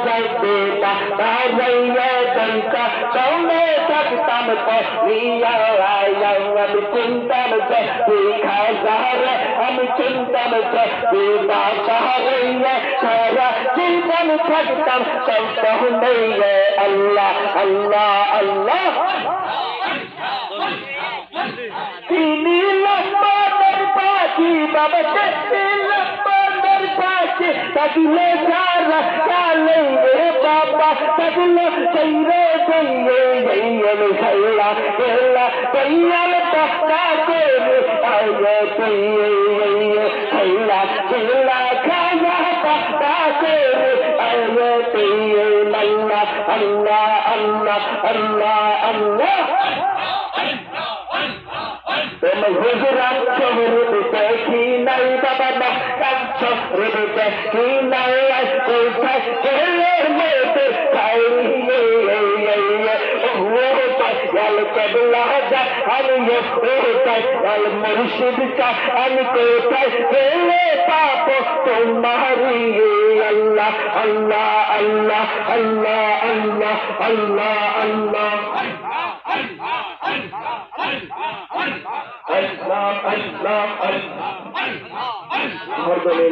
যাইতে না তারাইয়া দঙ্কা সঙ্গে থাকতাম করিয়া আমি চিন্তাম যে খাজারে আমি চিন্তাম যে বাসারাইয়া সারা জীবন থাকতাম সব হইয়া আল্লাহ আল্লাহ আল্লাহ তিনি লম্বাদের পাখি বাবা লম্বাদের পাখি তাগলে সারা কালে রে বাবা তাগলে সেইরে সেইরে খাইলা খেলা কইয়াল টাকা করে আয়ে তুই খাইলা খেলা খায়া টাকা করে আয়ে তুই আল্লাহ আল্লাহ আল্লাহ আল্লাহ আল্লাহ হুজুরাত শহরে দেখি নাই বাবা না কাঞ্চ রে দেখি নাই কোথায় ছেলের মেয়েদের খাইয়ে গেল কেবলা যা আমি কোথায় গেল মুর্শিদ কা আমি কোথায় গেলে পাপ তোমারি আল্লাহ আল্লাহ আল্লাহ আল্লাহ আল্লাহ আল্লাহ আল্লাহ Allah, Allah, Allah, Allah, Allah.